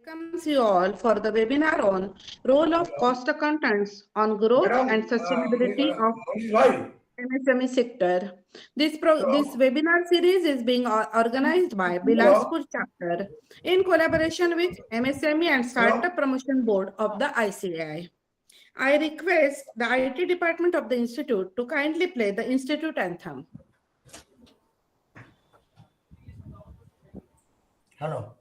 welcomes you all for the webinar on role of cost accountants on growth and sustainability of MSME sector. This webinar series is being organized by BILASPUR chapter in collaboration with MSME and Startup Promotion Board of the ICAI. I request the IT department of the institute to kindly play the institute anthem. Hello.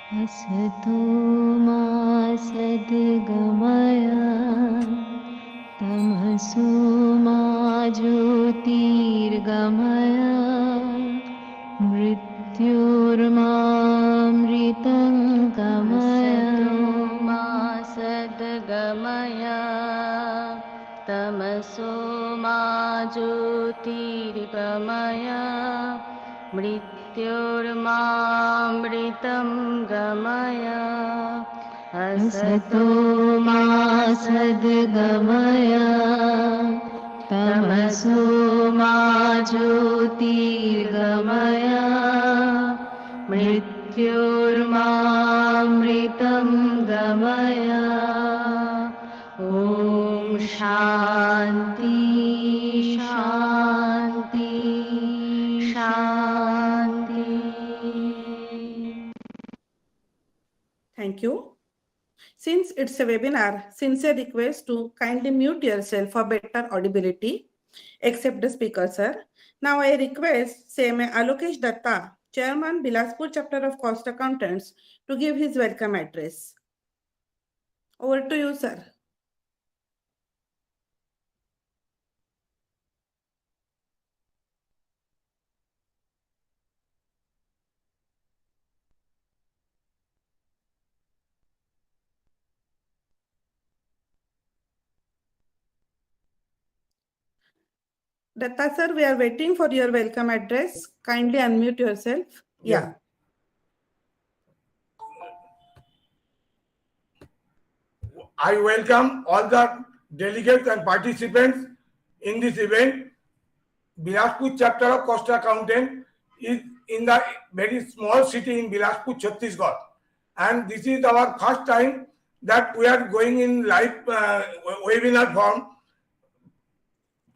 असतो मा सद्गमया तमसो मा ज्योतिर्गमया मृत्योर्मामृतं गमया मा सद्गमया तमसो मा ज्योतिर्गमया मृत्योर्मामृतं गमया असतो मा सद्गमया तमसो मा ज्योतिर्गमया मृत्योर्मामृतं गमया ॐ शान्ति शान्ति शान्ति. Thank you. Since it's a webinar, sincere request to kindly mute yourself for better audibility, except the speaker, sir. Now I request CMA Alokesh Datta, Chairman, Bilaspur Chapter of Cost Accountants, to give his welcome address. Over to you, sir. Datta sir, we are waiting for your welcome address. Kindly unmute yourself. Yeah. I welcome all the delegates and participants in this event. Bilaspur chapter of Cost Accountant is in the very small city in Bilaspur, Chhattisgarh. And this is our first time that we are going in live webinar form.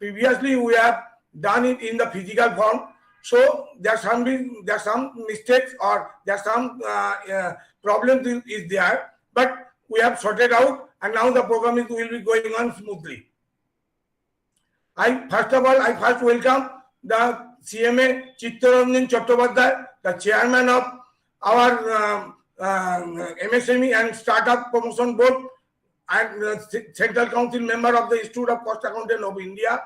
Previously, we have done it in the physical form. So there are some mistakes or there are some problems is there, but we have sorted out, and now the program will be going on smoothly. First of all, I welcome the CMA Chittaranjan Chattopadhyay, the chairman of our MSME and Startup Promotion Board and Central Council member of the Institute of Cost Accountant of India.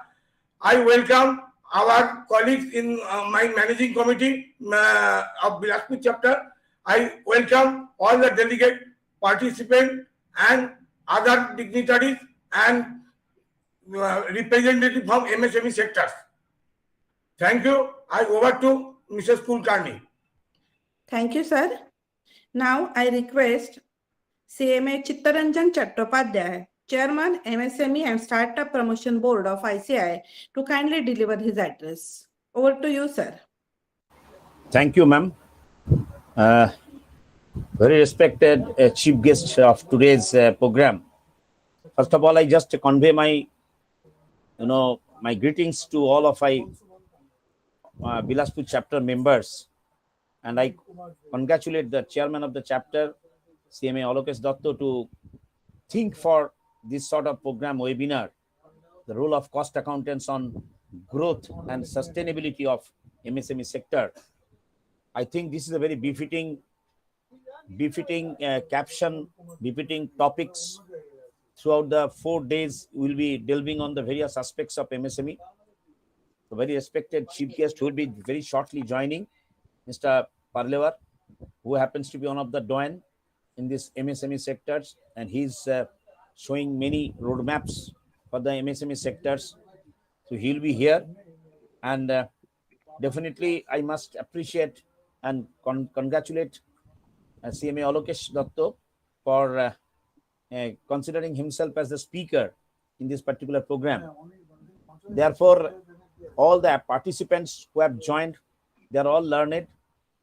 I welcome our colleagues in my managing committee of Bilaspur chapter. I welcome all the delegate participants and other dignitaries and representatives from MSME sectors. Thank you. I over to Mrs. Kulkarni. Thank you, sir. Now I request CMA Chittaranjan Chattopadhyay, Chairman, MSME and Startup Promotion Board of ICI, to kindly deliver his address. Over to you, sir. Thank you, ma'am. Very respected chief guest of today's program. First of all, I just convey my greetings to all of Bilaspur chapter members, and I congratulate the chairman of the chapter, CMA Alokesh Datta, to think for this sort of program webinar, the role of cost accountants on growth and sustainability of MSME sector. I think this is a very befitting caption, befitting topics. Throughout the 4 days, we will be delving on the various aspects of MSME. The very respected chief guest who will be very shortly joining, Mr. Parlevar, who happens to be one of the doyen in this MSME sectors, and he's showing many roadmaps for the MSME sectors. So he'll be here, and definitely I must appreciate and congratulate CMA Alokesh Datta for considering himself as the speaker in this particular program. Therefore, all the participants who have joined, they are all learned,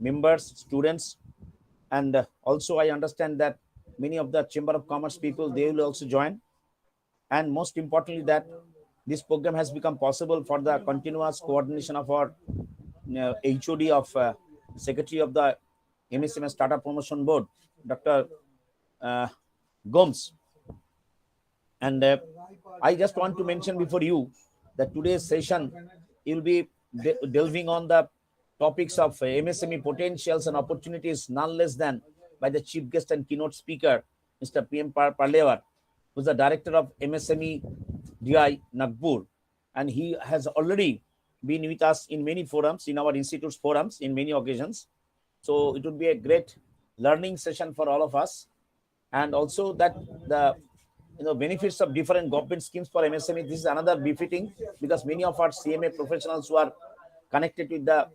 members, students, and also I understand that many of the Chamber of Commerce people, they will also join. And most importantly, that this program has become possible for the continuous coordination of our HOD of Secretary of the MSME Startup Promotion Board, Dr. Gomes. And I just want to mention before you that today's session will be delving on the topics of MSME potentials and opportunities, none less than by the chief guest and keynote speaker, Mr. P.M. Parlewar, who is the director of MSME DI Nagpur. And he has already been with us in many forums, in our institute's forums, in many occasions. So it would be a great learning session for all of us. And also that the benefits of different government schemes for MSME, this is another befitting, because many of our CMA professionals who are connected with the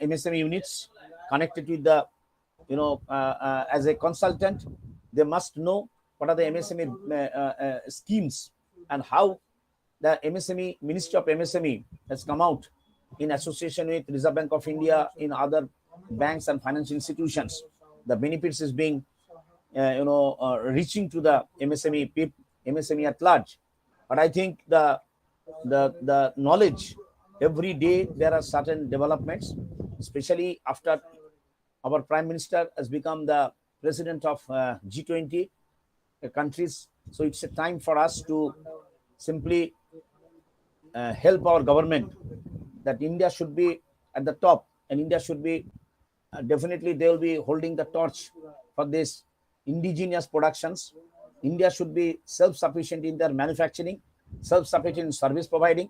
MSME units, connected with the, as a consultant, they must know what are the MSME schemes and how the MSME, Ministry of MSME has come out in association with Reserve Bank of India, in other banks and financial institutions. The benefits is being reaching to the MSME at large. But I think the knowledge, every day there are certain developments, especially after our Prime Minister has become the president of G20 countries. So it's a time for us to simply help our government that India should be at the top, and India should be definitely, they will be holding the torch for this indigenous productions. India should be self-sufficient in their manufacturing, self-sufficient in service providing,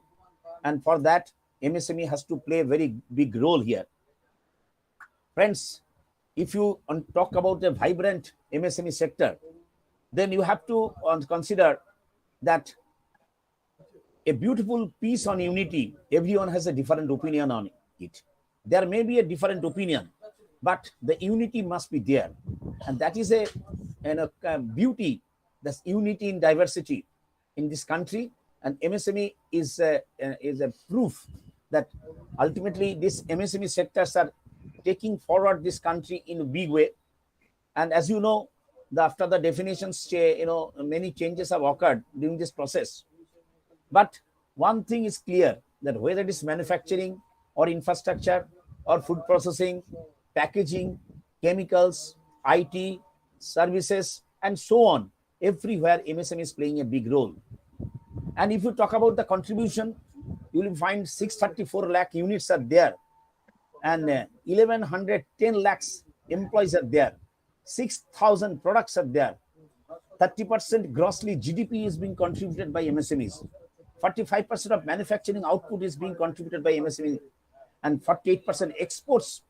and for that MSME has to play a very big role here. Friends, if you talk about a vibrant MSME sector, then you have to consider that a beautiful piece on unity, everyone has a different opinion on it. There may be a different opinion, but the unity must be there. And that is a beauty, that's unity in diversity in this country. And MSME is a proof that ultimately these MSME sectors are taking forward this country in a big way. And as you know, after the definitions, many changes have occurred during this process. But one thing is clear, that whether it is manufacturing or infrastructure or food processing, packaging, chemicals, IT, services, and so on, everywhere MSME is playing a big role. And if you talk about the contribution, you will find 634 lakh units are there, and 1110 lakhs employees are there, 6,000 products are there, 30% grossly GDP is being contributed by MSMEs, 45% of manufacturing output is being contributed by MSME, and 48% exports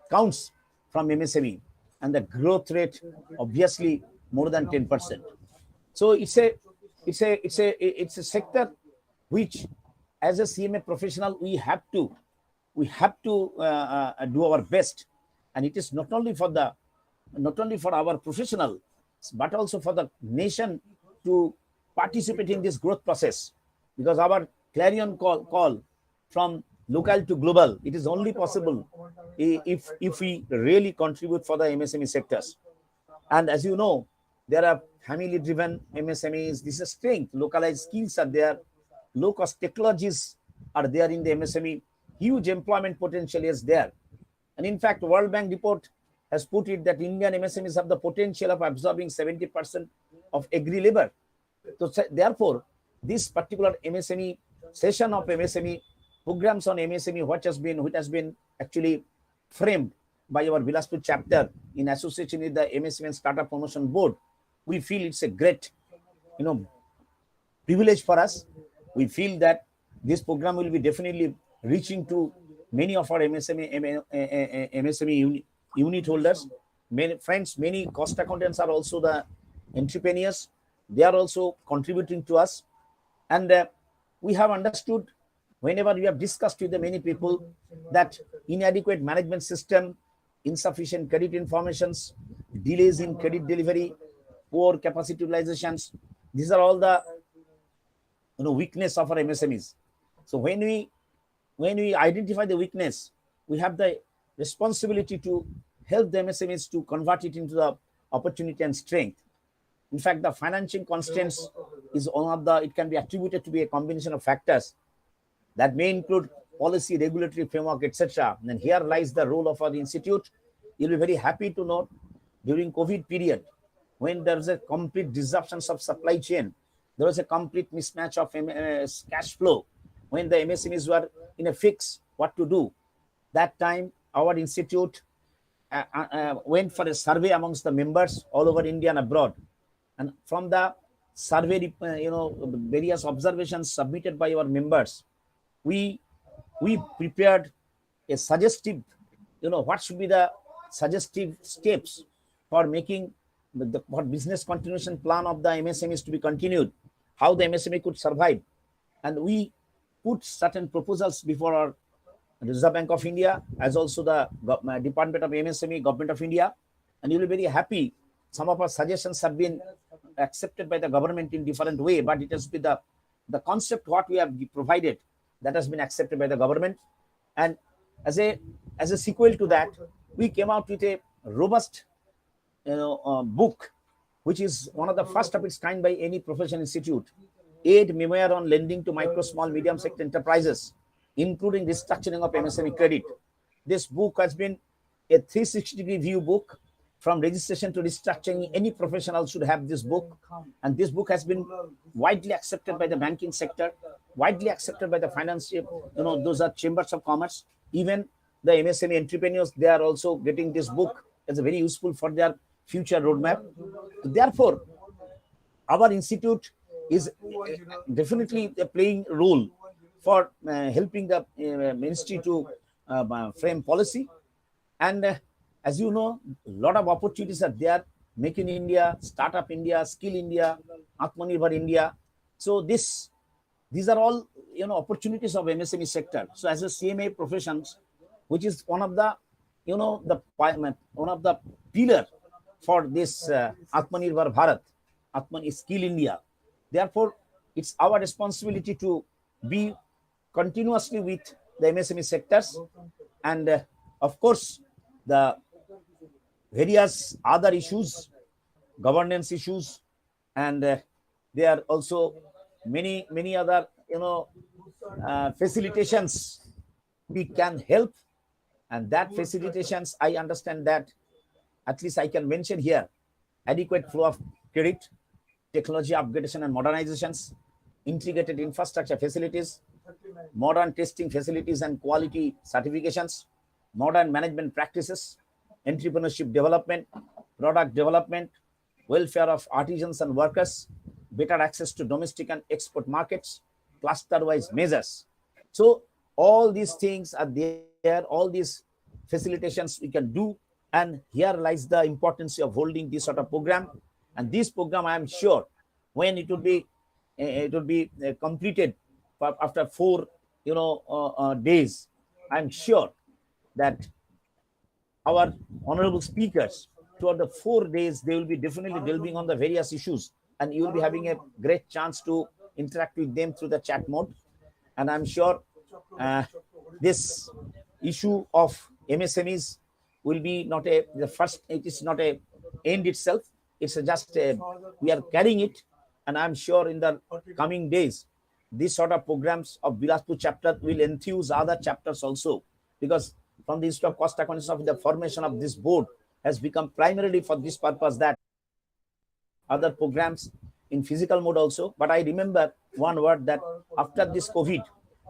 counts from MSME, and the growth rate obviously more than 10%. So it's a sector which, as a CMA professional, we have to do our best, and it is not only for our professional, but also for the nation to participate in this growth process, because our clarion call from local to global, it is only possible if we really contribute for the MSME sectors. And as you know, there are family driven MSMEs. This is a strength. Localized skills are there, low cost technologies are there in the MSME, huge employment potential is there. And in fact, World Bank report has put it that Indian MSMEs have the potential of absorbing 70% of agri labor. So therefore, this particular MSME session of MSME programs on MSME, which has been actually framed by our BILASPUR chapter in association with the MSME Startup Promotion Board, we feel it's a great, privilege for us. We feel that this program will be definitely reaching to many of our MSME unit holders. Many friends, many cost accountants are also the entrepreneurs. They are also contributing to us. And we have understood, whenever we have discussed with the many people, that inadequate management system, insufficient credit informations, delays in credit delivery, poor capacity utilizations, these are all the weakness of our MSMEs. So when we identify the weakness, we have the responsibility to help the MSMEs to convert it into the opportunity and strength. In fact, the financing constraints is one of the, it can be attributed to be a combination of factors that may include policy, regulatory framework, etc. And here lies the role of our institute. You'll be very happy to note during COVID period, when there was a complete disruptions of supply chain, there was a complete mismatch of cash flow. When the MSMEs were in a fix what to do, that time our institute went for a survey amongst the members all over India and abroad. And from the survey, various observations submitted by our members, we prepared a suggestive, what should be the suggestive steps for making for business continuation plan of the MSMEs to be continued, how the MSME could survive. And we put certain proposals before our Reserve Bank of India, as also the Department of MSME, Government of India. And you'll be very happy. Some of our suggestions have been accepted by the government in different way, but it has been the concept what we have provided that has been accepted by the government. And as a sequel to that, we came out with a robust book, which is one of the first of its kind by any professional institute, Aid Memoir on Lending to Micro, Small, Medium Sector Enterprises, including restructuring of MSME credit. This book has been a 360-degree view book. From registration to restructuring, any professional should have this book. And this book has been widely accepted by the banking sector, widely accepted by the financial, those are chambers of commerce. Even the MSME entrepreneurs, they are also getting this book as very useful for their future roadmap. Therefore, our institute is definitely playing a role for helping the ministry to frame policy. And as you know, a lot of opportunities are there. Make in India, Startup India, Skill India, Atmanirbhar India. So these are all opportunities of MSME sector. So as a CMA professions, which is one of the one of the pillar for this Atmanirbhar Bharat, Skill India. Therefore, it's our responsibility to be continuously with the MSME sectors, and of course the various other issues, governance issues, and there are also many other facilitations we can help. And that facilitations, I understand that at least I can mention here: adequate flow of credit, technology upgradation and modernizations, integrated infrastructure facilities, modern testing facilities and quality certifications, modern management practices, entrepreneurship development, product development, welfare of artisans and workers, better access to domestic and export markets, cluster-wise measures. So all these things are there, all these facilitations we can do, and here lies the importance of holding this sort of program. And this program, I am sure, when it will be completed after 4 days, I am sure that our honorable speakers, throughout the 4 days, they will be definitely delving on the various issues, and you will be having a great chance to interact with them through the chat mode. And I'm sure this issue of MSMEs will be not the first, it is not a end itself, it's just we are carrying it. And I'm sure in the coming days, these sort of programs of Bilaspur chapter will enthuse other chapters also, because from the Institute of Cost Accounting of the formation of this board has become primarily for this purpose, that other programs in physical mode also. But I remember one word, that after this COVID,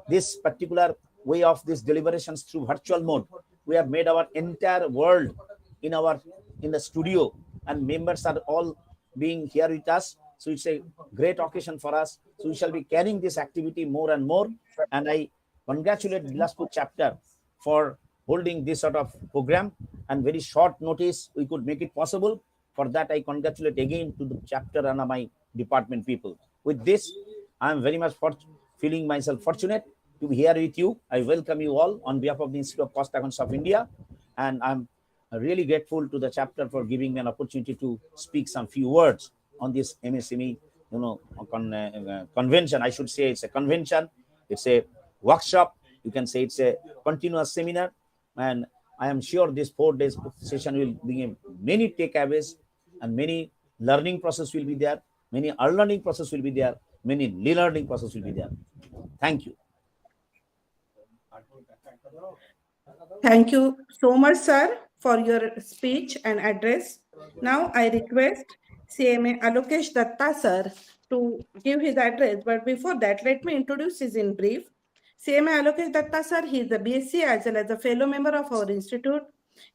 this particular way of this deliberations through virtual mode, we have made our entire world in the studio, and members are all being here with us. So it's a great occasion for us. So we shall be carrying this activity more and more. And I congratulate Bilaspur chapter for holding this sort of program, and very short notice we could make it possible. For that, I congratulate again to the chapter and my department people. With this, I am very much feeling myself fortunate to be here with you. I welcome you all on behalf of the Institute of Cost Accounts of India, and I'm really grateful to the chapter for giving me an opportunity to speak some few words on this MSME convention. I should say it's a convention, it's a workshop, you can say it's a continuous seminar. And I am sure this 4 days session will bring many takeaways and many learning process will be there, many unlearning process will be there, many relearning process will be there. Thank you. Thank you so much, sir, for your speech and address. Now I request CMA Alokesh Datta, sir, to give his address. But before that, let me introduce his in brief. CMA Alokesh Datta, sir, he is a BSc as well as a fellow member of our institute.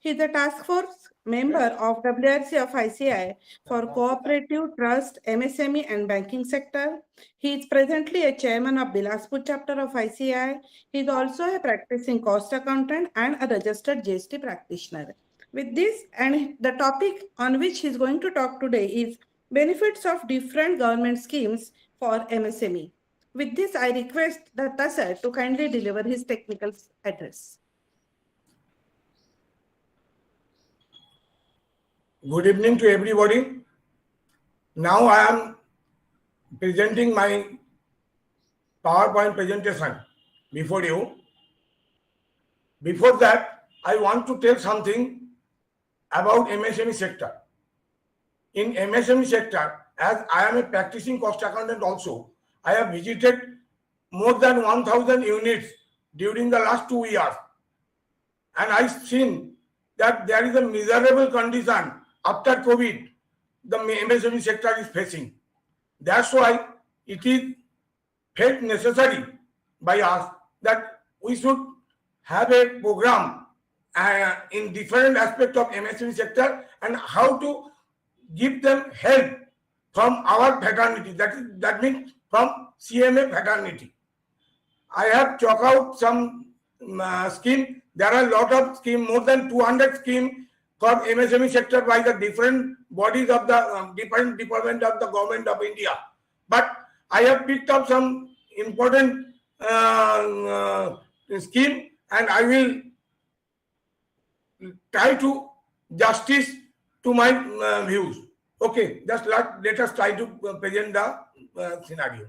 He is a task force member of WRC of ICI for cooperative, trust, MSME and banking sector. He is presently a chairman of BILASPUR chapter of ICI. He is also a practicing cost accountant and a registered GST practitioner. With this, and the topic on which he is going to talk today is benefits of different government schemes for MSME. With this, I request Datta sir to kindly deliver his technical address. Good evening to everybody. Now I am presenting my PowerPoint presentation before you. Before that, I want to tell something about MSME sector. In MSME sector, as I am a practicing cost accountant also, I have visited more than 1,000 units during the last 2 years. And I've seen that there is a miserable condition after COVID the MSME sector is facing. That's why it is felt necessary by us that we should have a program in different aspects of MSME sector and how to give them help from our fraternity. That means from CMA fraternity. I have chalked out some scheme. There are a lot of schemes, more than 200 schemes for MSME sector by the different bodies of the different department of the government of India. But I have picked up some important scheme and I will try to justice to my views. Okay, just let us try to present the scenario.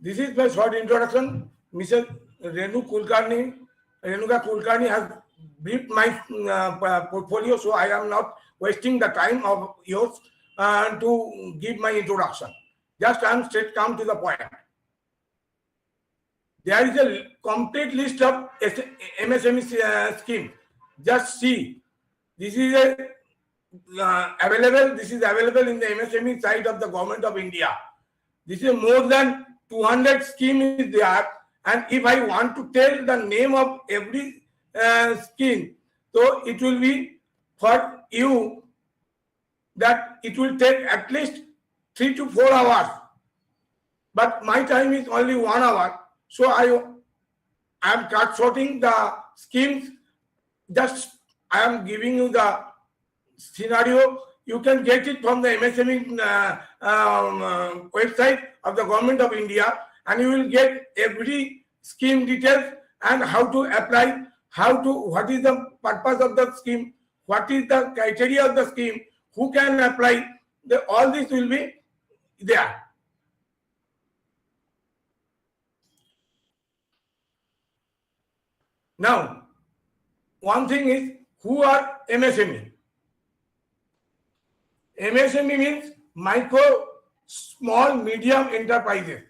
This is my short introduction. Mr. Renuka Kulkarni has briefed my portfolio, so I am not wasting the time of yours to give my introduction. Just I am straight come to the point. There is a complete list of MSME scheme. Just see, this is available. This is available in the MSME side of the government of India. This is more than 200 scheme is there, and if I want to tell the name of every scheme, so it will be for you that it will take at least 3 to 4 hours. But my time is only 1 hour, so I am cut shorting the schemes. Just I am giving you the scenario. You can get it from the MSME website of the government of India, and you will get every scheme details and how to apply, what is the purpose of the scheme, what is the criteria of the scheme, who can apply. All this will be there. Now, one thing is, who are MSME? MSME means micro, small, medium enterprises.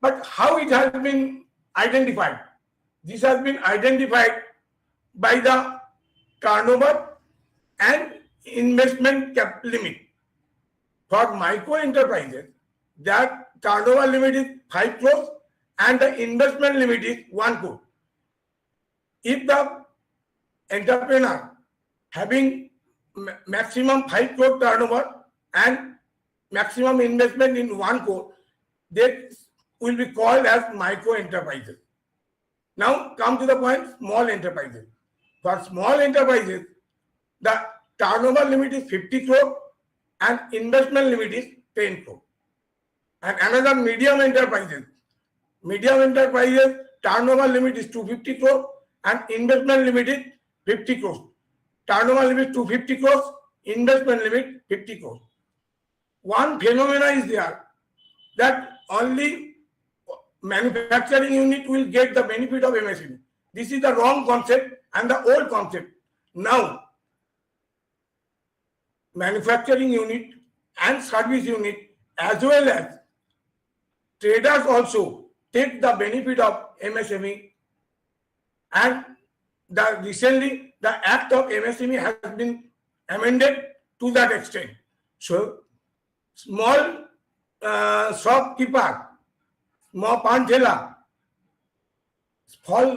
But how it has been identified? This has been identified by the turnover and investment cap limit. For micro enterprises, that turnover limit is 5 crores and the investment limit is 1 crore. If the entrepreneur having maximum 5 crore turnover and maximum investment in 1 crore, they will be called as micro enterprises. Now come to the point, small enterprises. For small enterprises, the turnover limit is 50 crore and investment limit is 10 crore. And another medium enterprises turnover limit is 250 crore and investment limit is 50 crores. Turnover limit 250 crores, investment limit 50 crores. One phenomena is there that only manufacturing unit will get the benefit of MSME. This is the wrong concept and the old concept. Now, manufacturing unit and service unit as well as traders also take the benefit of MSME, and recently the act of MSME has been amended to that extent. So small shopkeeper, small pan seller, small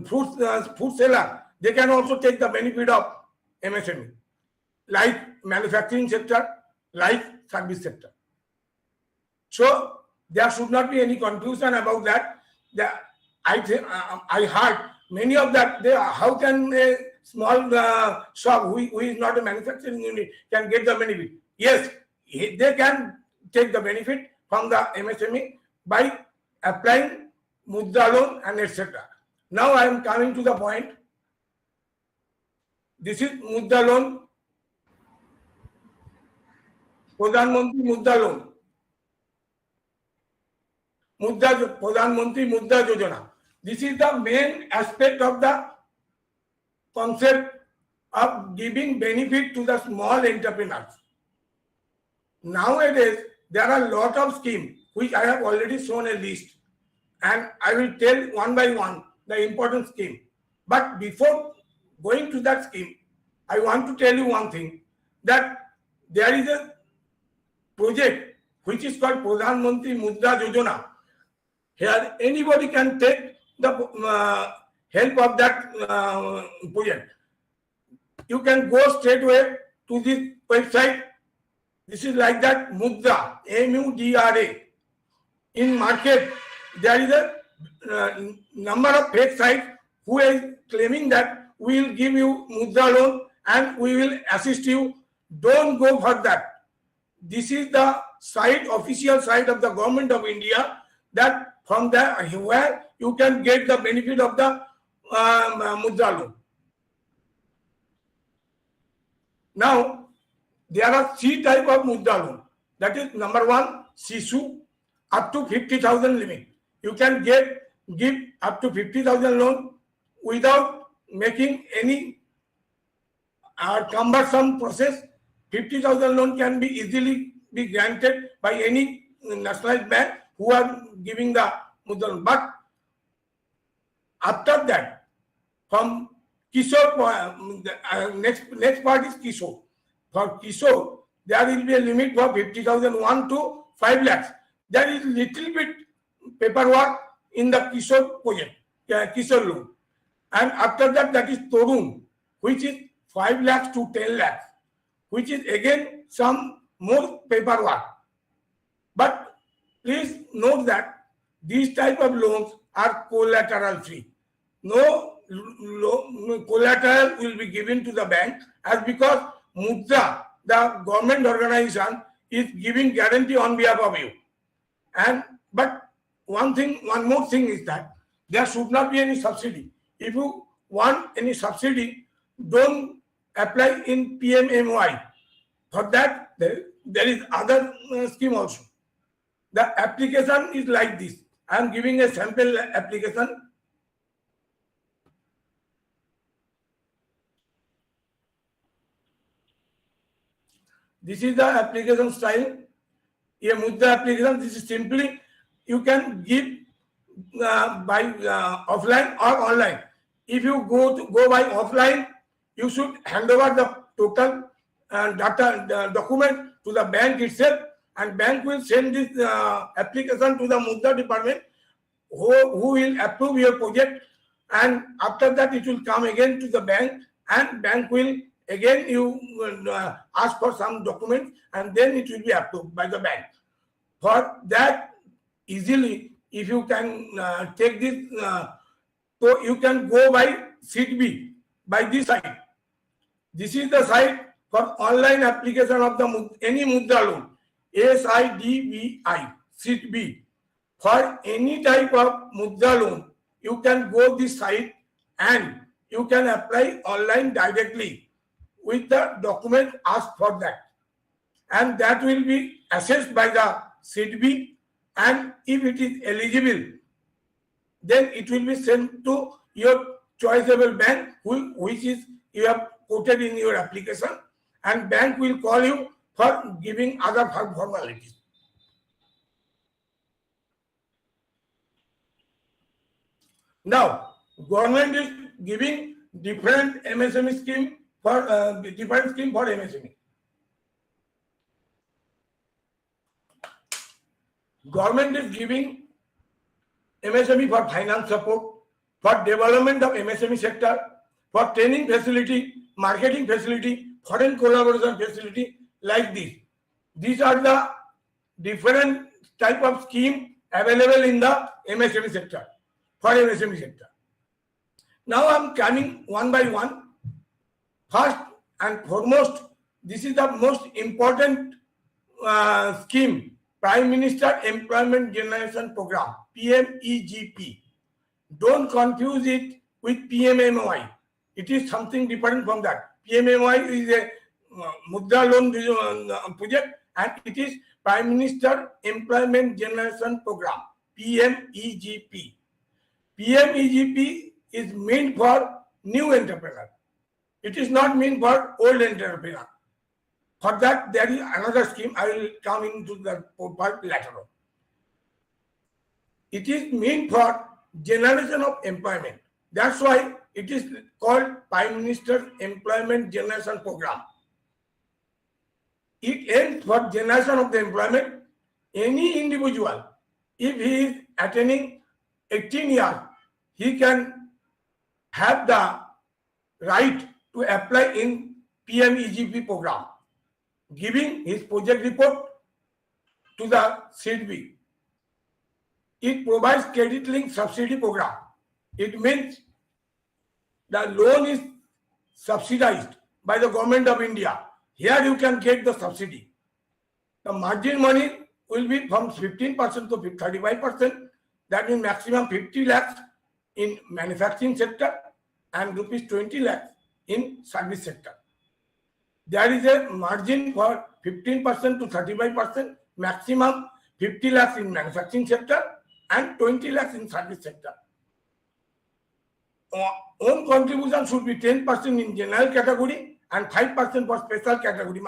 food seller, they can also take the benefit of MSME, like manufacturing sector, like service sector. So there should not be any confusion about that. I heard many of that. How can a small shop who is not a manufacturing unit can get the benefit? Yes, they can take the benefit from the MSME by applying mudra loan and etc. Now I am coming to the point. This is mudra loan, Pradhan Mantri Mudra Loan. Pradhan Mantri Mudra Yojana. This is the main aspect of the concept of giving benefit to the small entrepreneurs. Nowadays, there are a lot of schemes which I have already shown a list, and I will tell one by one the important scheme. But before going to that scheme, I want to tell you one thing, that there is a project which is called Pradhan Mantri Mudra Yojana. Here anybody can take the help of that project. You can go straight away to this website. This is like that, Mudra, M-U-D-R-A. In market, there is a number of fake sites who is claiming that we will give you Mudra loan and we will assist you. Don't go for that. This is the site, official site of the government of India, that from there where you can get the benefit of the Mudra loan. Now, there are 3 types of Mudra loan. That is, number 1, Sishu, up to 50,000 limit. You can give up to 50,000 loan without making any cumbersome process. 50,000 loan can be easily be granted by any nationalized bank who are giving the Mudra loan. But after that, from Kishore, next part is Kishore. For Kishore, there will be a limit for 50,000, 1 to 5 lakhs. There is little bit paperwork in the Kishore project, Kishore loan. And after that, that is Torun, which is 5 lakhs to 10 lakhs, which is again some more paperwork. But please note that these type of loans are collateral free. No collateral will be given to the bank, as because Mudra, the government organization, is giving guarantee on behalf of you. But one more thing is that there should not be any subsidy. If you want any subsidy, don't apply in PMMY. For that, there is other scheme also. The application is like this. I am giving a sample application. This is the application style. A Mudra application. This is simply you can give by offline or online. If you go by offline, you should hand over the total document to the bank itself, and bank will send this application to the Mudra department, who will approve your project and after that it will come again to the bank, and bank will again you ask for some documents, and then it will be approved by the bank. For that, easily, if you can take this, so you can go by SIDB, by this site. This is the site for online application of the any mudra loan, SIDBI, SIDB. For any type of mudra loan, you can go this site and you can apply online directly with the document asked for that. And that will be assessed by the SIDB, and if it is eligible, then it will be sent to your choiceable bank, which is you have quoted in your application, and bank will call you for giving other formalities. Now, government is giving different MSME scheme for different scheme for MSME. Government is giving MSME for finance support, for development of MSME sector, for training facility, marketing facility, foreign collaboration facility, like this. These are the different type of scheme available in the MSME sector, for MSME sector. Now I am coming one by one. First and foremost, this is the most important scheme, Prime Minister Employment Generation Program, PMEGP. Don't confuse it with PMMY. It is something different from that. PMMY is a mudra loan project, and it is Prime Minister Employment Generation Program, PMEGP. PMEGP is meant for new entrepreneur. It is not meant for old entrepreneur. For that, there is another scheme. I will come into the part later on. It is meant for generation of employment. That's why it is called Prime Minister's Employment Generation Program. It aims for generation of the employment. Any individual, if he is attaining 18 years, he can have the right to apply in PMEGP program, giving his project report to the SIDB. It provides credit link subsidy program. It means the loan is subsidized by the government of India. Here you can get the subsidy. The margin money will be from 15% to 35%. That means maximum 50 lakhs in manufacturing sector and rupees 20 lakhs in service sector. There is a margin for 15% to 35%, maximum 50 lakhs in manufacturing sector and 20 lakhs in service sector. Own contribution should be 10% in general category and 5% for special category,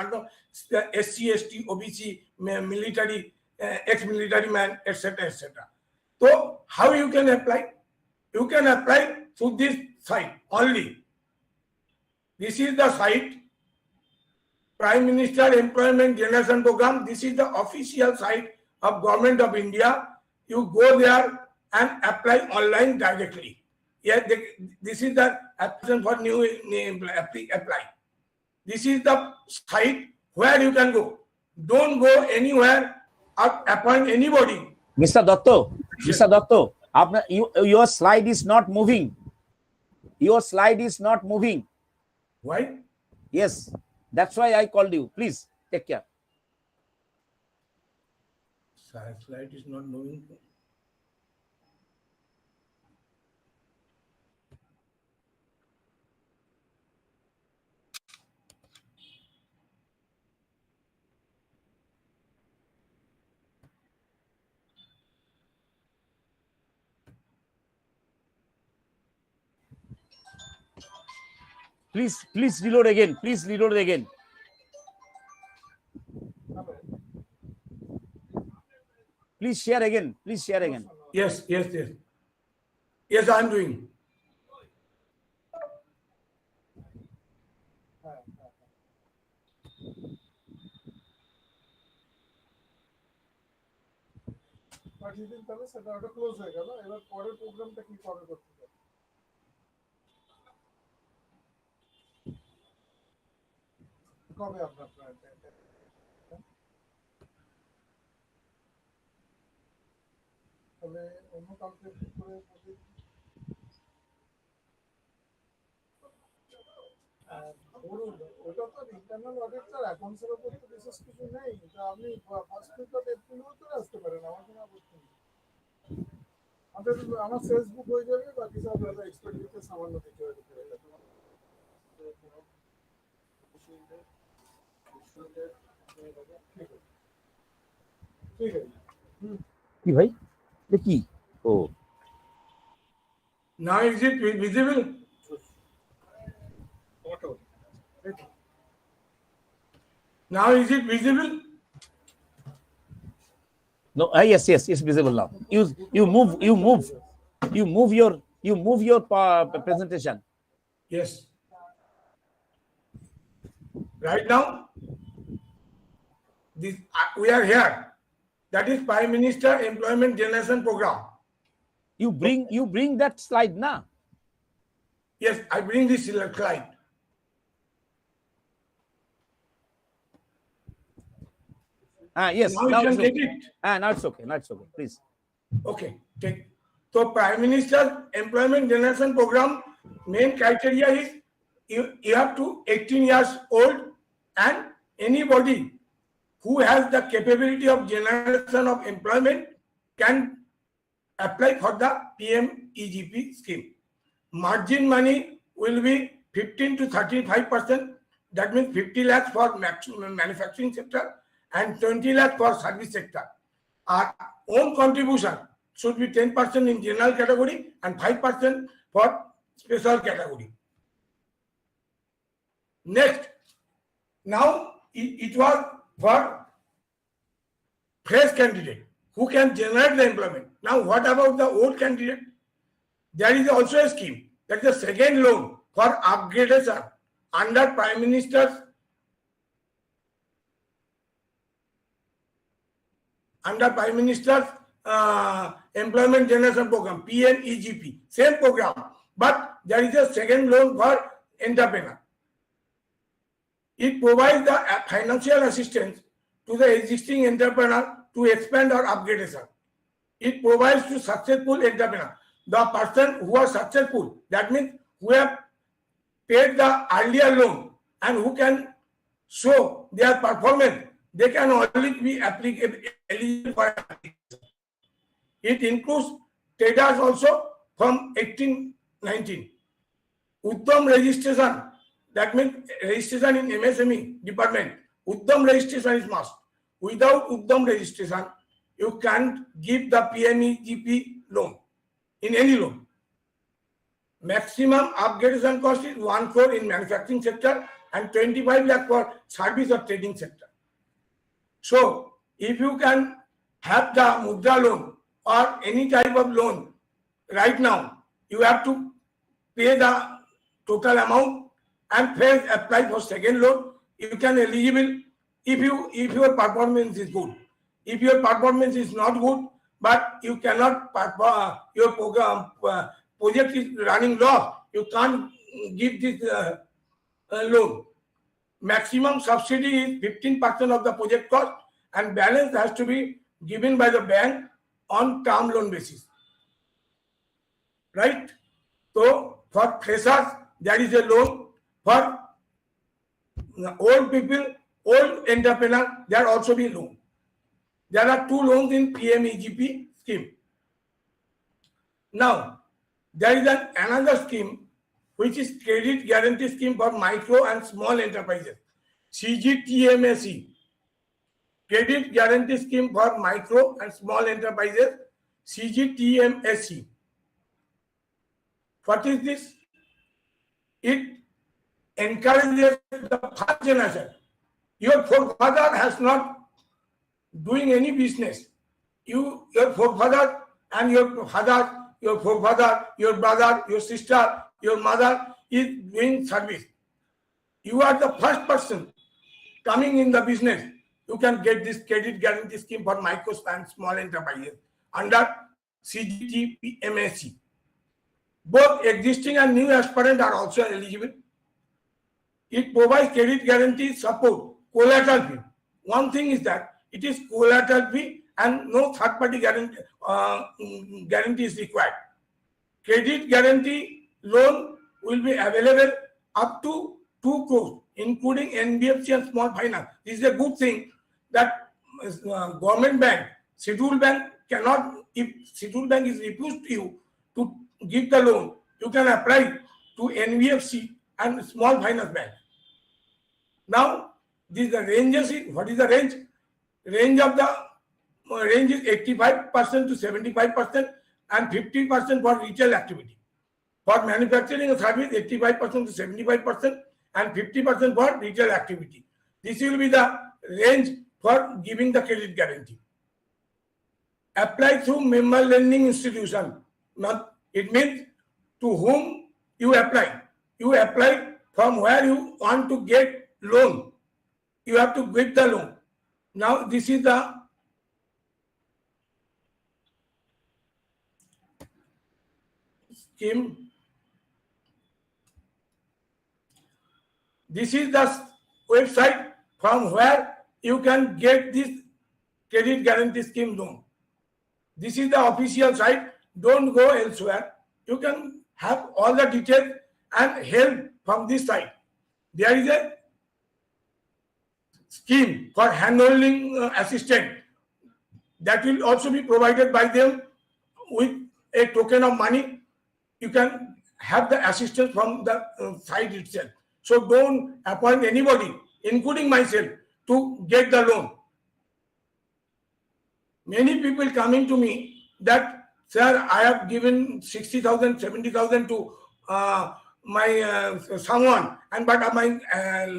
SC, ST, OBC, military, ex-military man, etc., etc. So how you can apply? You can apply through this site only. This is the site, Prime Minister Employment Generation Program. This is the official site of Government of India. You go there and apply online directly. Yeah, this is the application for new apply. This is the site where you can go. Don't go anywhere or appoint anybody. Mr. Datto, Mr. Datto, your slide is not moving. Your slide is not moving. Why? Yes, that's why I called you. Please take care. Slide is not moving. Please reload again. Please reload again. Please share again. Please share again. Yes. Yes, I am doing. পাঠিয়ে দিন তাহলে সেটা ওটা close হয়ে গেল এবার পরের প্রোগ্রামটা কি করে করতে হবে কবে আপনার তবে অন্য কাউকে করে ধরুন ওটা তো ইন্টারনাল অডিট স্যার অ্যাকাউন্টসের উপর তো বিশেষ কিছু নেই, তা আপনি ফার্স্ট উইক অফ এপ্রিলেও চলে আসতে পারেন, আমার কোনো আপত্তি নেই। আমার ফেসবুক হয়ে যাবে, বাকি সব এক্সপেন্ডিচার সামান্য কিছু হয়ে যাবে। ঠিক আছে কি ভাই কি ও Now is it visible? Now is it visible? no yes it's visible now. You move your presentation. Yes. Right now, this we are here. That is Prime Minister Employment Generation Program. You bring that slide now. Yes, I bring this slide. Yes, Now you can it's take okay. it. Now it's okay, please. Okay, take. So Prime Minister Employment Generation Program main criteria is you have to 18 years old and anybody who has the capability of generation of employment can apply for the PMEGP scheme. Margin money will be 15 to 35%. That means 50 lakhs for manufacturing sector and 20 lakhs for service sector. Our own contribution should be 10% in general category and 5% for special category. Next, now it was for fresh candidate who can generate the employment. Now, what about the old candidate? There is also a scheme, that is the second loan for upgradation under Prime Minister's Employment Generation Program, PMEGP, same program, but there is a second loan for entrepreneur. It provides the financial assistance to the existing entrepreneur to expand or upgradation. It provides to successful entrepreneur. The person who are successful, that means who have paid the earlier loan and who can show their performance, they can only be eligible for application. It includes traders also from 18-19. Uddam registration, that means registration in MSME department. Uddam registration is must. Without Uddam registration, you can't give the PMEGP loan in any loan. Maximum upgradation cost is 1 crore in manufacturing sector and 25 lakh for service or trading sector. So, if you can have the Mudra loan or any type of loan right now, you have to pay the total amount and first apply for second loan. You can eligible if your performance is good. If your performance is not good, but you cannot your program project is running low, you can't give this loan. Maximum subsidy is 15% of the project cost and balance has to be given by the bank on term loan basis. Right? So for freshers, there is a loan. For old people, old entrepreneur, there also be loan. There are 2 loans in PMEGP scheme. Now, there is another scheme which is Credit Guarantee Scheme for Micro and Small Enterprises, CGTMSE. Credit Guarantee Scheme for Micro and Small Enterprises, CGTMSE. What is this? It encourages the first generation. Your forefather has not doing any business. Your forefather and your father, your forefather, your brother, your sister, your mother is doing service. You are the first person coming in the business. You can get this credit guarantee scheme for micro and small enterprises under CGTMSE. Both existing and new aspirants are also eligible. It provides credit guarantee support, collateral fee. One thing is that it is collateral fee and no third-party guarantee is required. Credit guarantee loan will be available up to 2 crores, including NBFC and small finance. This is a good thing that government bank, scheduled bank cannot, if scheduled bank is refused to you to give the loan, you can apply to NBFC and small finance bank. Now, these the ranges. What is the range? Range of the range is 85% to 75% and 50% for retail activity. For manufacturing and service, 85% to 75% and 50% for retail activity. This will be the range for giving the credit guarantee. Apply through member lending institution. Now, it means to whom you apply. You apply from where you want to get loan. You have to get the loan. Now, this is the scheme. This is the website from where you can get this credit guarantee scheme loan. This is the official site. Don't go elsewhere. You can have all the details and help from this site. There is a scheme for handholding assistant that will also be provided by them with a token of money. You can have the assistance from the site itself. So don't appoint anybody, including myself, to get the loan. Many people coming to me that, sir, I have given 60,000, 70,000 to my someone, and but my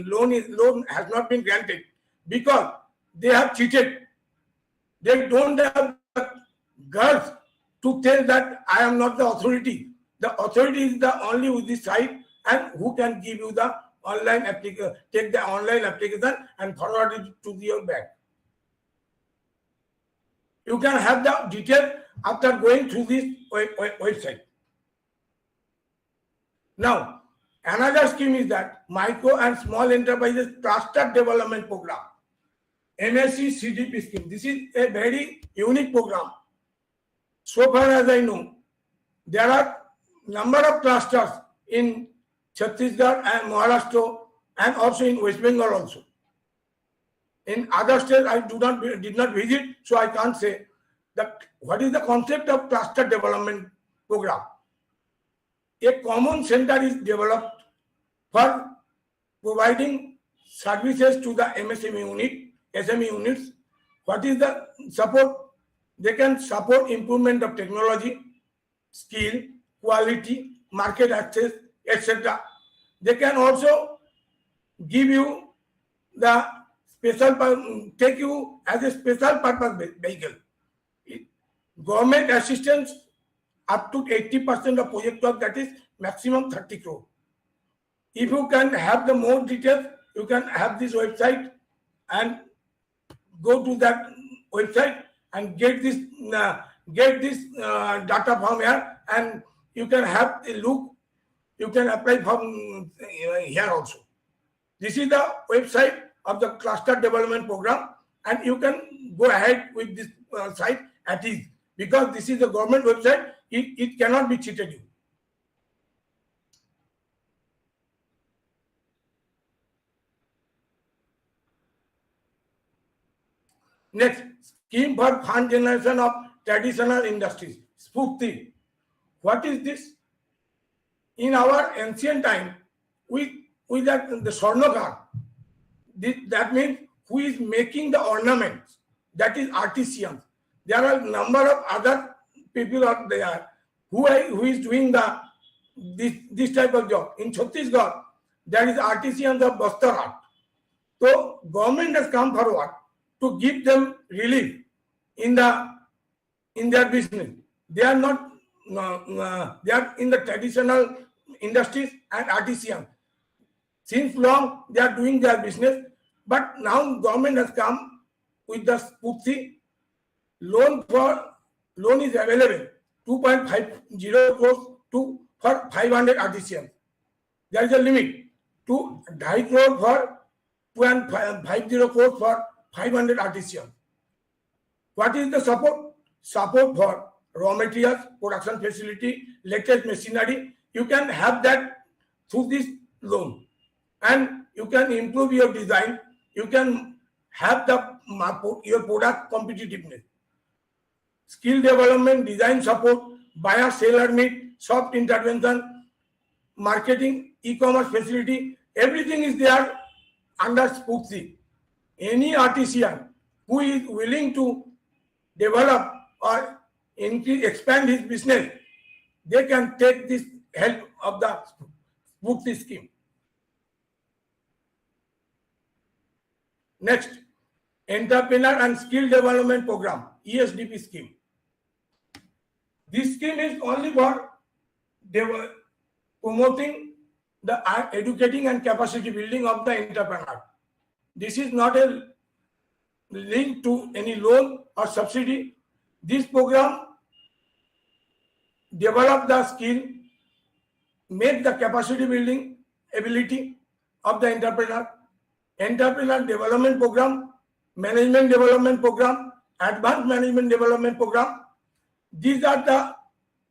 loan has not been granted because they have cheated. They don't have the guts to tell that I am not the authority. The authority is the only with this site and who can give you the online application, take the online application and forward it to your bank. You can have the detail after going through this website. Now, another scheme is that Micro and Small Enterprises Cluster Development Program, MSE CDP scheme. This is a very unique program. So far as I know, there are number of clusters in Chhattisgarh and Maharashtra and also in West Bengal also. In other states, I did not visit, so I can't say that what is the concept of cluster development program. A common center is developed for providing services to the MSME units. What is the support? They can support improvement of technology, skill, quality, market access, etc. They can also give you the take you as a special purpose vehicle. Government assistance up to 80% of project work, that is maximum 30 crore. If you can have the more details, you can have this website and go to that website and get this data from here, and you can have a look. You can apply from here also. This is the website of the cluster development program, and you can go ahead with this site at ease because this is the government website. It cannot be cheated you. Next, scheme for fund generation of traditional industries, Spurti. What is this? In our ancient time, we had the Swarnakar. That means who is making the ornaments, that is artisans. There are a number of other people out there who is doing this type of job. In Chhattisgarh, there is artisans of Bastar art. So government has come forward to give them relief in their business. They are not they are in the traditional industries and artisans. Since long they are doing their business, but now government has come with the Spurti. Loan is available 2.50 crores for 500 artisans. There is a limit. to 2.5 crore for 2.50 crore for 500 artisans. What is the support? Support for raw materials, production facility, latest machinery. You can have that through this loan, and you can improve your design. You can have your product competitiveness. Skill development, design support, buyer seller meet, soft intervention, marketing, e-commerce facility, everything is there under Spooksy. Any artisan who is willing to develop or expand his business, they can take this help of the Spooksy scheme. Next, Entrepreneur and Skill Development Program, ESDP scheme. This scheme is only for promoting the educating and capacity building of the entrepreneur. This is not a link to any loan or subsidy. This program develop the skill, make the capacity building ability of the entrepreneur. Entrepreneur development program, management development program, advanced management development program. These are the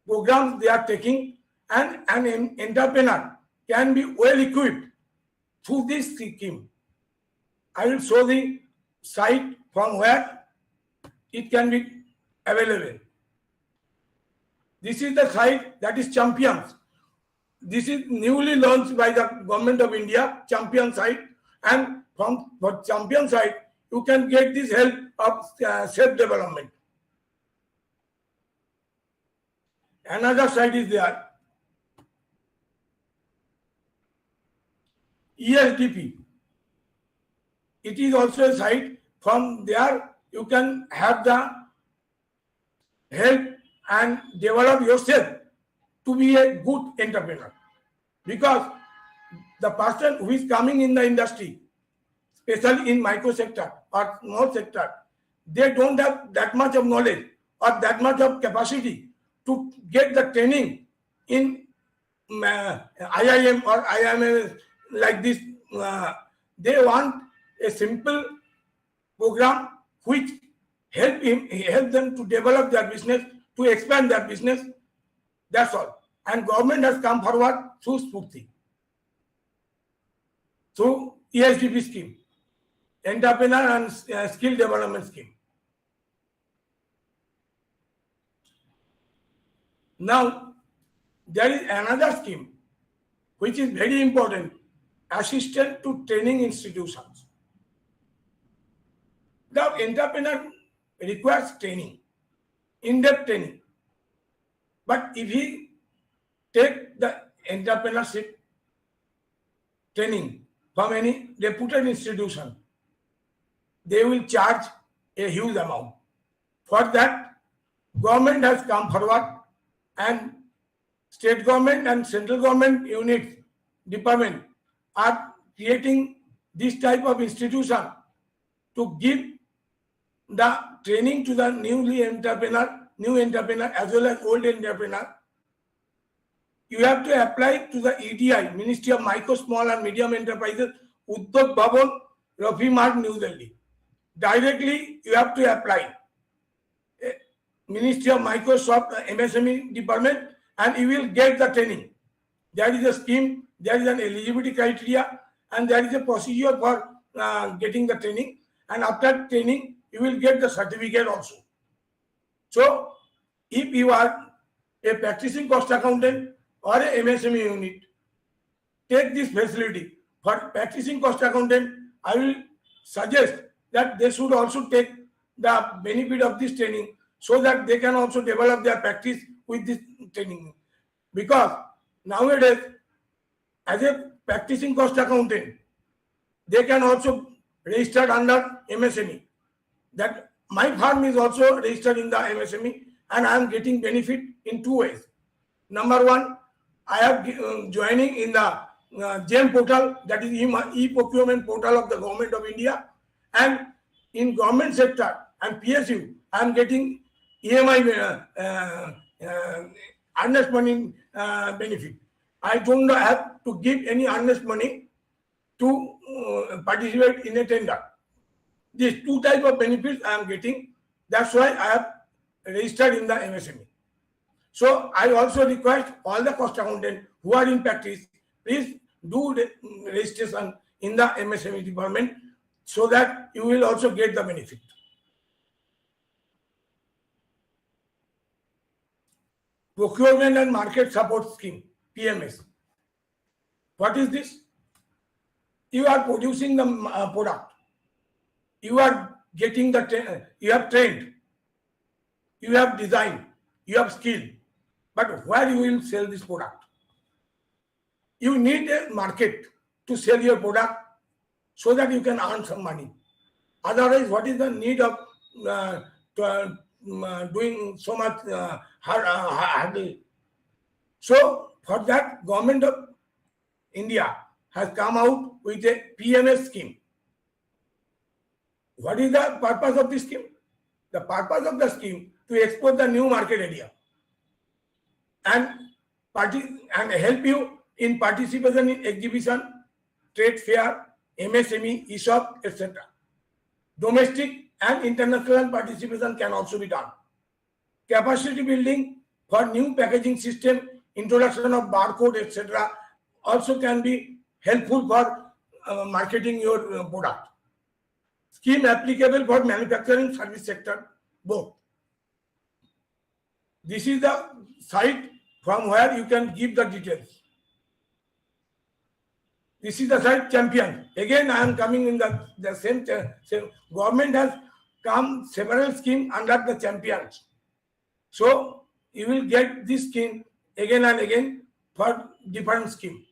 programs they are taking, and an entrepreneur can be well equipped through this scheme. I will show the site from where it can be available. This is the site, that is Champions. This is newly launched by the Government of India, Champion site, and from Champion site you can get this help of self-development. Another site is there, ESDP. It is also a site. From there you can have the help and develop yourself to be a good entrepreneur. Because the person who is coming in the industry, especially in micro sector or small sector, they don't have that much of knowledge or that much of capacity to get the training in IIM or IIM like this. They want a simple program which help them to develop their business, to expand their business. That's all. And government has come forward through Spooksy, through ESDP scheme, Entrepreneur and Skill Development Scheme. Now, there is another scheme which is very important, Assistant to Training Institutions. The entrepreneur requires training, in-depth training. But if he take the entrepreneurship training from any reputed institution, they will charge a huge amount. For that, government has come forward, and state government and central government units, department are creating this type of institution to give the training to the new entrepreneur as well as old entrepreneur. You have to apply to the EDI, Ministry of Micro, Small and Medium Enterprises, Udyog Bhavan, Rafi Mart, New Delhi. Directly you have to apply. Ministry of Microsoft MSME department, and you will get the training. There is a scheme, there is an eligibility criteria, and there is a procedure for getting the training. And after training, you will get the certificate also. So, if you are a practicing cost accountant or a MSME unit, take this facility. For practicing cost accountant, I will suggest that they should also take the benefit of this training, so that they can also develop their practice with this training. Because nowadays, as a practicing cost accountant, they can also register under MSME. That my firm is also registered in the MSME, and I am getting benefit in two ways. Number one, I am joining in the GEM portal, that is e-procurement portal of the Government of India, and in government sector and PSU, I am getting EMI earnest money benefit. I don't have to give any earnest money to participate in a tender. These two types of benefits I am getting. That's why I have registered in the MSME. So I also request all the cost accountants who are in practice, please do the registration in the MSME department so that you will also get the benefit. Procurement and Market Support Scheme, PMS. What is this? You are producing the product. You are getting the, you have trained, you have designed, you have skill. But where you will sell this product? You need a market to sell your product so that you can earn some money. Otherwise, what is the need of doing so much hard? So for that, Government of India has come out with a PMS scheme. What is the purpose of this scheme? The purpose of the scheme to explore the new market area and help you in participation in exhibition, trade fair, MSME, ESOP, etc. Domestic and international participation can also be done. Capacity building for new packaging system, introduction of barcode, etc. also can be helpful for marketing your product. Scheme applicable for manufacturing service sector, both. This is the site from where you can give the details. This is the site champion. Again, I am coming in the same. Government has come several schemes under the champions. So you will get this scheme again and again for different scheme.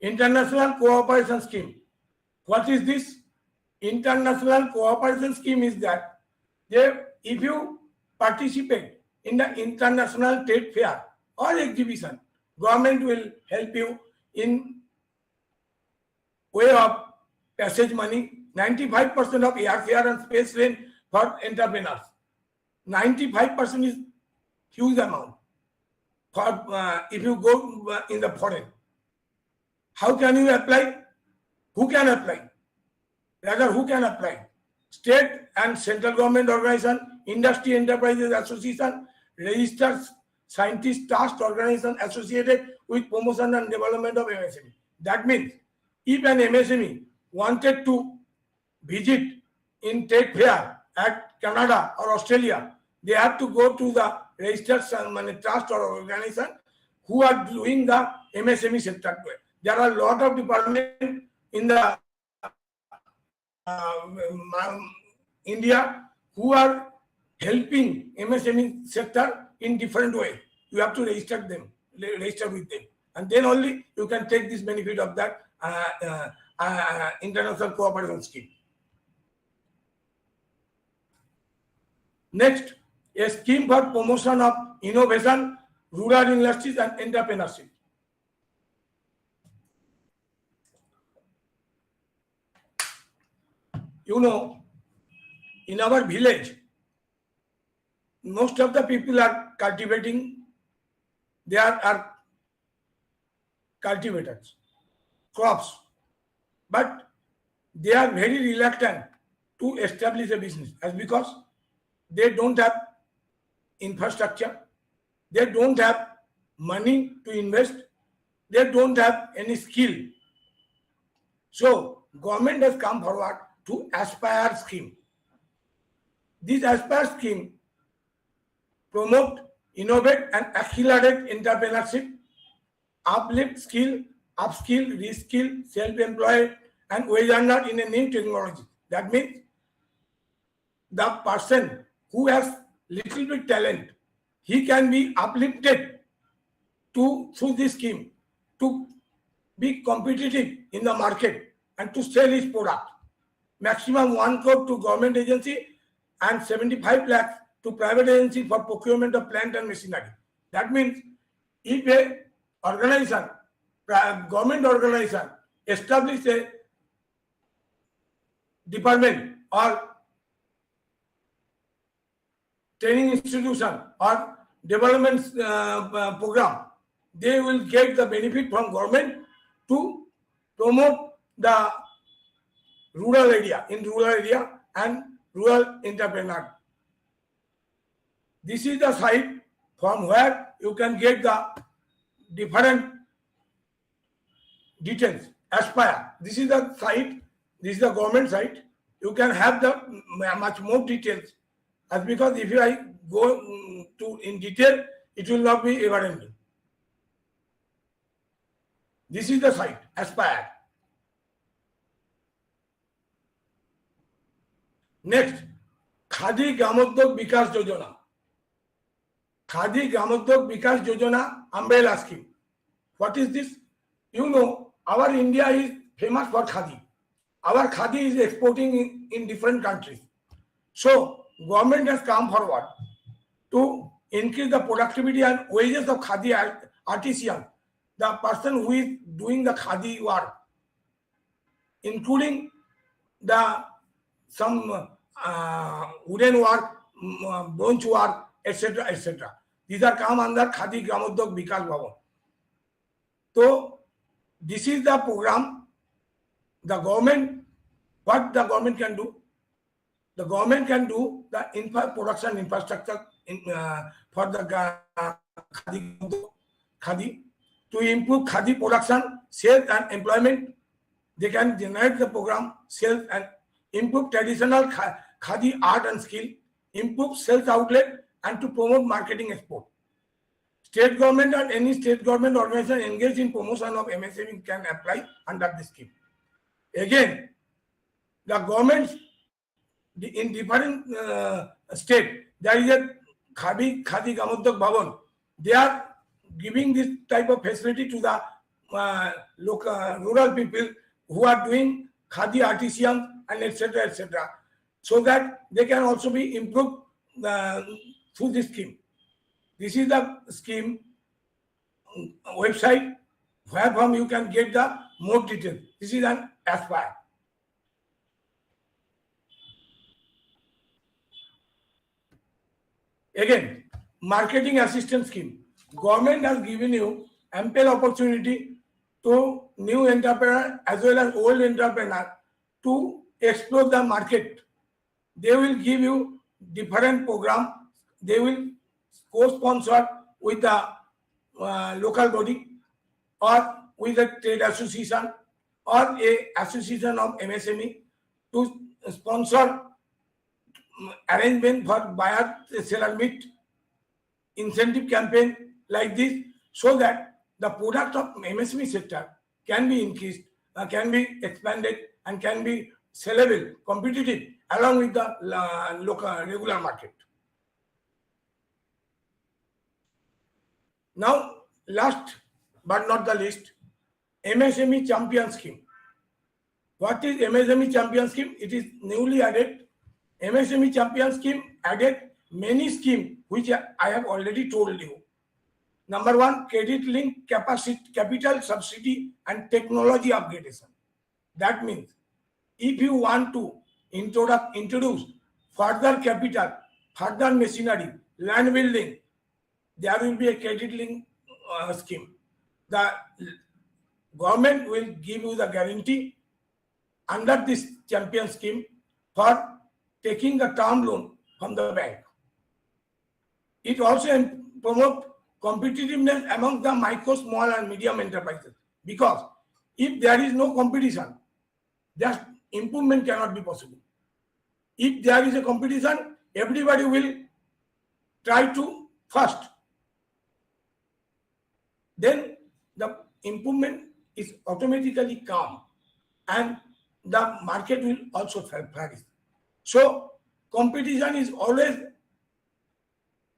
International Cooperation Scheme. What is this? International Cooperation Scheme is that if you participate in the international trade fair or exhibition, government will help you in way of passage money, 95% of airfare and space rent for entrepreneurs. 95% is huge amount for if you go in the foreign. How can you apply? Who can apply? Rather, who can apply? State and central government organization, industry enterprises association, registered scientist trust organization associated with promotion and development of MSME. That means if an MSME wanted to visit in trade fair at Canada or Australia, they have to go to the registered trust or organization who are doing the MSME sector. There are a lot of departments in the India who are helping MSME sector in different way. You have to register with them, and then only you can take this benefit of that international cooperation scheme. Next, a scheme for promotion of innovation, rural industries and entrepreneurship. You know, in our village, most of the people are cultivating, they are cultivators, crops, but they are very reluctant to establish a business because they don't have infrastructure, they don't have money to invest, they don't have any skill. So government has come forward to Aspire scheme. This Aspire scheme promote, innovate and accelerate entrepreneurship, uplift skill, upskill, reskill, self-employed and wage earner in a new technology. That means the person who has little bit talent, he can be uplifted through this scheme to be competitive in the market and to sell his product. Maximum 1 crore to government agency and 75 lakhs to private agency for procurement of plant and machinery. That means if a organization, government organization, establish a department or training institution or development program, they will get the benefit from government to promote the rural area, and rural entrepreneur. This is the site from where you can get the different details. Aspire. This is the site. This is the government site. You can have the much more details. As because if I go to in detail, it will not be ever ending. This is the site. Aspire. Next, Khadi Gramodyog Vikas Yojana. Khadi Gramodyog Vikas Yojana umbrella scheme. What is this? You know, our India is famous for Khadi. Our Khadi is exporting in different countries. So, government has come forward to increase the productivity and wages of Khadi artisan, the person who is doing the Khadi work, including the some wooden work, bronze work, etc., etc. These are come under Khadi Gramodyog Vikas Bhavan. So, this is the program. The government, what the government can do? The government can do the production infrastructure for the Khadi to improve Khadi production, sales and employment. They can generate the program, sales and improve traditional Khadi art and skill, improve sales outlet and to promote marketing export. State government and any state government organization engaged in promotion of MSME can apply under this scheme. Again, the governments in different state, there is a Khadi Gramodyog Bhavan. They are giving this type of facility to the local rural people who are doing Khadi artisans and etc., so that they can also be improved through this scheme. This is the scheme website where from you can get the more details. This is an Aspire. Again, marketing assistance scheme. Government has given you ample opportunity to new entrepreneur as well as old entrepreneur to explore the market. They will give you different program. They will co-sponsor with the local body or with a trade association or a association of MSME to sponsor arrangement for buyer seller meet, incentive campaign like this, so that the product of MSME sector can be increased, can be expanded and can be sellable, competitive along with the local regular market. Now, last but not the least, MSME Champion Scheme. What is MSME Champion Scheme? It is newly added. MSME Champion Scheme added many schemes which I have already told you. Number one, credit link capital subsidy and technology upgradation. That means if you want to introduce further capital, further machinery, land building, there will be a credit link scheme. The government will give you the guarantee under this champion scheme for taking the term loan from the bank. It also promotes competitiveness among the micro, small and medium enterprises, because if there is no competition, that improvement cannot be possible. If there is a competition, everybody will try to first. Then the improvement is automatically come and the market will also flourish. So competition is always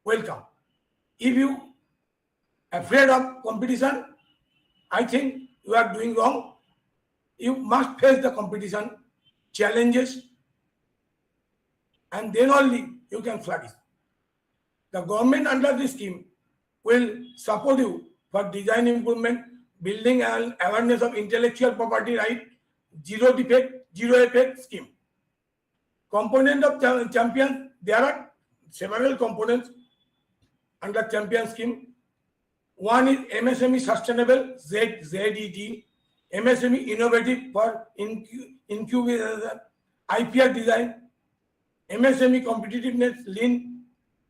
welcome. If you are afraid of competition, I think you are doing wrong. You must face the competition, challenges, and then only you can flourish. The government under this scheme will support you for design improvement, building and awareness of intellectual property right, zero defect, zero effect scheme. Component of champion, there are several components. under champion scheme. One is MSME Sustainable, ZED, MSME Innovative for Incubation, IPR Design, MSME Competitiveness, Lean,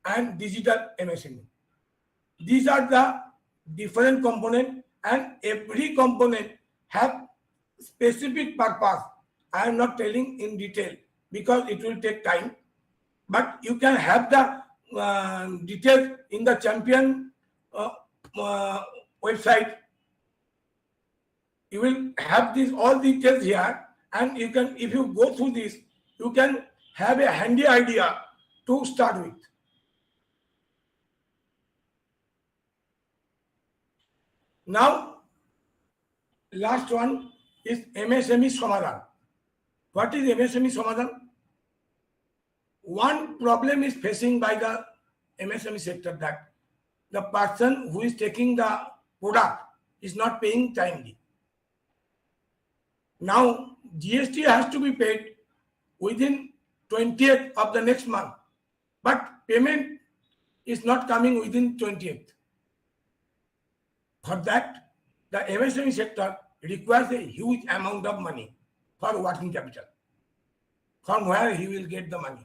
and Digital MSME. These are the different components, and every component have specific purpose. I am not telling in detail because it will take time, but you can have the details in the champion website. You will have these all details here, and you can, if you go through this, you can have a handy idea to start with. Now, last one is MSME Samadhan. What is MSME Samadhan? One problem is facing by the MSME sector, that the person who is taking the product is not paying timely. Now, GST has to be paid within 20th of the next month, but payment is not coming within 20th. For that, the MSME sector requires a huge amount of money for working capital. From where he will get the money?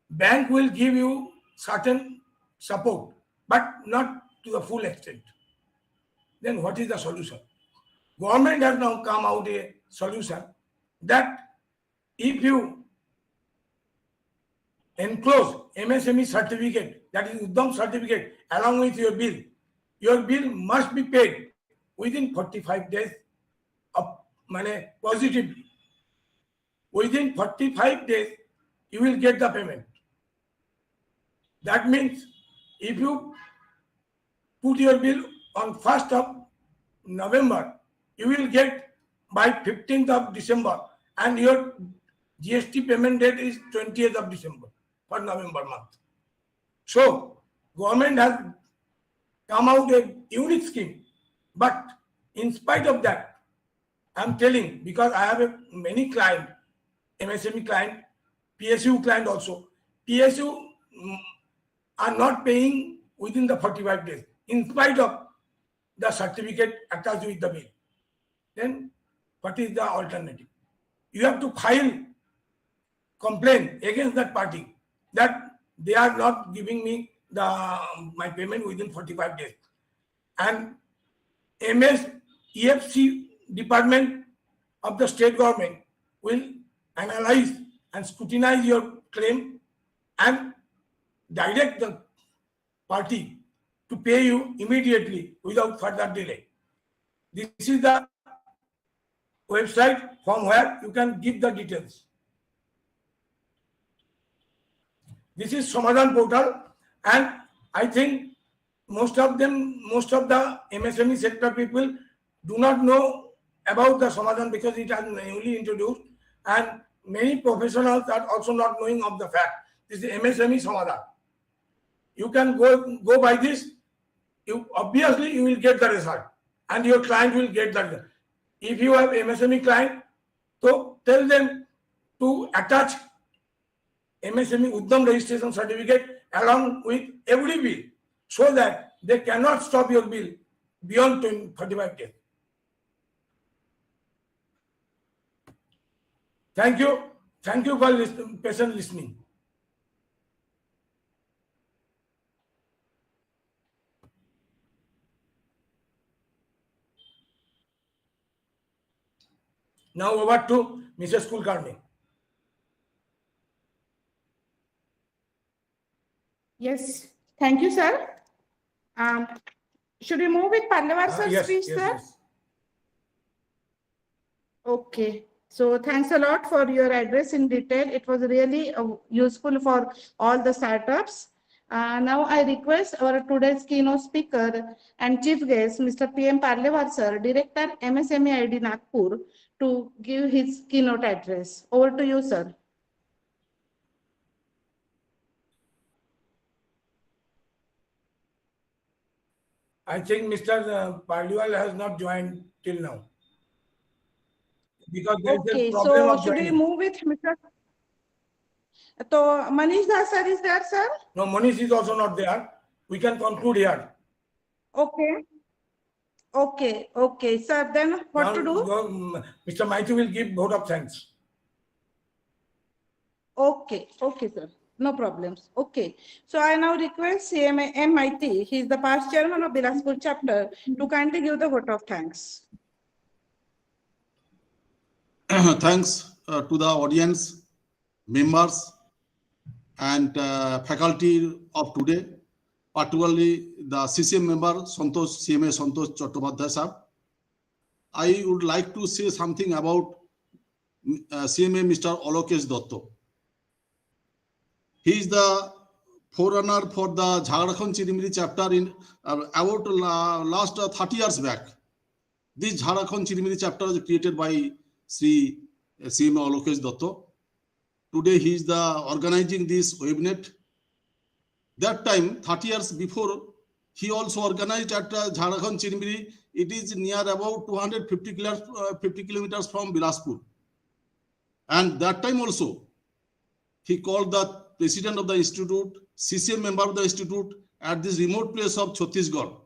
Bank will give you certain support, but not to the full extent. Then what is the solution? Government has now come out a solution that if you enclose MSME certificate, that is Uddam certificate, along with your bill must be paid within 45 days of money positively. Within 45 days, you will get the payment. That means if you put your bill on 1st of November, you will get by 15th of December, and your GST payment date is 20th of December for November month. So, government has come out a unique scheme, but in spite of that, I'm telling, because I have many clients, MSME client, PSU client also. PSU are not paying within the 45 days, in spite of the certificate attached with the bill. Then what is the alternative? You have to file complaint against that party that they are not giving me my payment within 45 days. And EFC department of the state government will analyze and scrutinize your claim and direct the party to pay you immediately without further delay. This is the website from where you can give the details. This is Samadhan portal, and I think most of the MSME sector people do not know about the Samadhan because it has newly introduced, and many professionals are also not knowing of the fact. This is MSME Samadhan. You can go by this. Obviously you will get the result, and your client will get the result. If you have MSME client, so tell them to attach MSME Uddam registration certificate along with every bill, so that they cannot stop your bill beyond 35 days. Thank you. Thank you for patient listening. Now over to Mrs. Kulkarni. Yes, thank you, sir. Should we move with Pallavar sir's speech, sir? Yes. Okay. So thanks a lot for your address in detail. It was really useful for all the startups. Now I request our today's keynote speaker and chief guest, Mr. P.M. Parlevar sir, Director MSME ID Nagpur, to give his keynote address. Over to you, sir. I think Mr. Parliwal has not joined till now, because there is Okay, a problem so of should we joining. move with Mr. So Manish Das sir is there, sir? No, Manish is also not there. We can conclude here. Okay. Okay, sir. Then what to do? Mr. Maiti will give vote of thanks. Okay, sir. No problems. Okay. So I now request CMA MIT, he is the past chairman of Bilaspur chapter, to kindly give the vote of thanks. Thanks to the audience, members, and faculty of today, particularly the CCM member, CMA Santosh Chattopadhyay sir. I would like to say something about CMA Mr. Alokesh Dotto. He is the forerunner for the Jharkhand Chirimiri chapter in about last 30 years back. This Jharkhand Chirimiri chapter was created by Sri CMA Alokesh Dotto. Today he is the organizing this webinar. That time, 30 years before, he also organized at Jharkhand Chirimiri. It is near about 250 kilometers from Bilaspur. And that time also, he called the president of the institute, CCM member of the institute at this remote place of Chhattisgarh.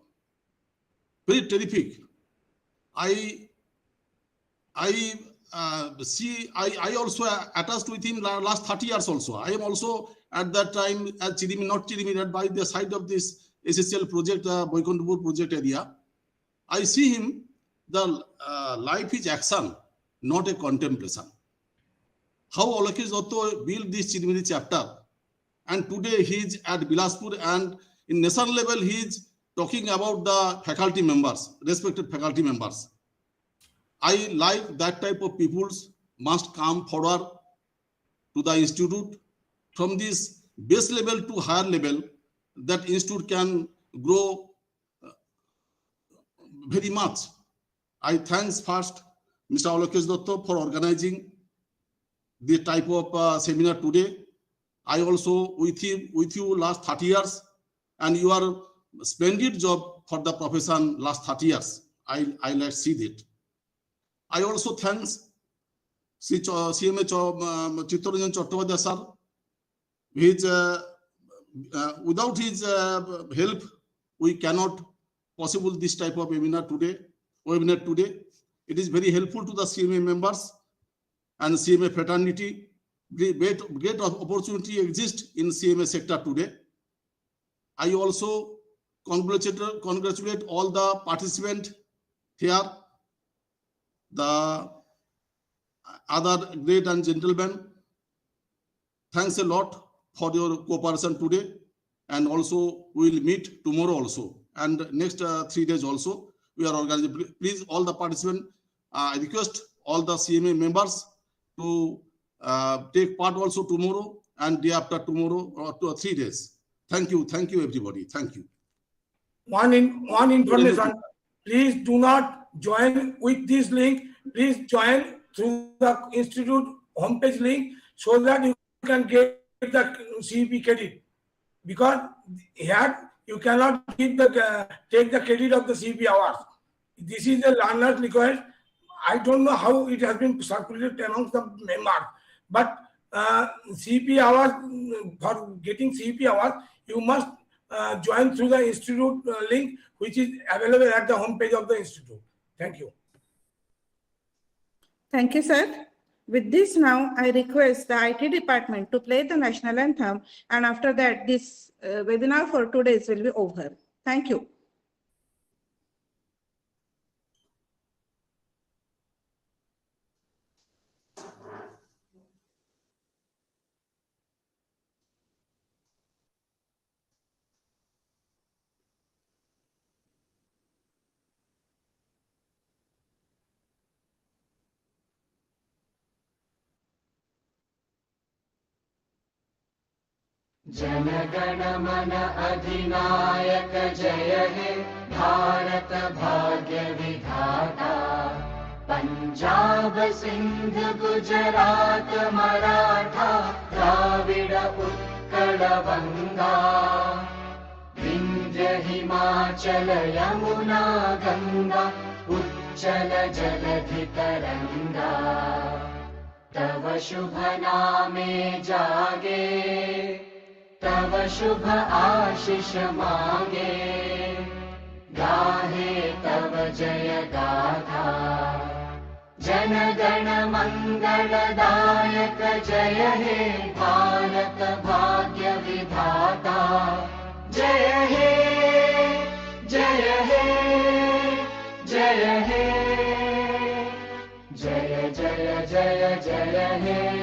Very terrific. I also attached with him last 30 years also. I am also at that time at Chirimi, not Chirimi, by the side of this SSL project, Boykontpur project area. I see him, the life is action, not a contemplation. How Alokesh Dotto built this Chirimiri chapter, and today he is at Bilaspur, and in national level he is talking about the faculty members, respected faculty members. I like that type of peoples must come forward to the institute from this base level to higher level. That institute can grow very much. I thanks first Mr. Alokesh Dotto for organizing this type of seminar today. I also with you last 30 years, and you are splendid job for the profession last 30 years. I let's see that. I also thanks CMA Chittaranjan Chattopadhyay sir. Without his help, we cannot possible this type of webinar today. It is very helpful to the CMA members and CMA fraternity. Great opportunity exists in CMA sector today. I also congratulate all the participants here, the other great and gentlemen. Thanks a lot for your cooperation today, and also we will meet tomorrow also, and next 3 days also we are organizing. Please, all the participants, I request all the CMA members to take part also tomorrow and day after tomorrow, or 2 or 3 days. Thank you everybody. Thank you. One information. Please do not join with this link. Please join through the institute homepage link so that you can get the CEP credit. Because here you cannot give take the credit of the CEP hours. This is a learner's request. I don't know how it has been circulated amongst the members, but CEP hours, for getting CEP hours, you must join through the institute link, which is available at the homepage of the institute. Thank you. Thank you, sir. With this now, I request the IT department to play the national anthem, and after that, this webinar for 2 days will be over. Thank you. जनगण मन अधिनायक जय हे भारत भाग्य विधाता पंजाब सिंध गुजरात मराठा द्राविड उत्कल गंगा विंध्य हिमाचल यमुना गंगा उच्चल जलधि तरंगा तव शुभ नामे जागे, तव शुभ आशीष मांगे, गाहे तव जय गाथा, जन गण मंगलदायक जय हे भारत भाग्य विधाता, जय हे जय हे जय हे, जय जय जय जय हे।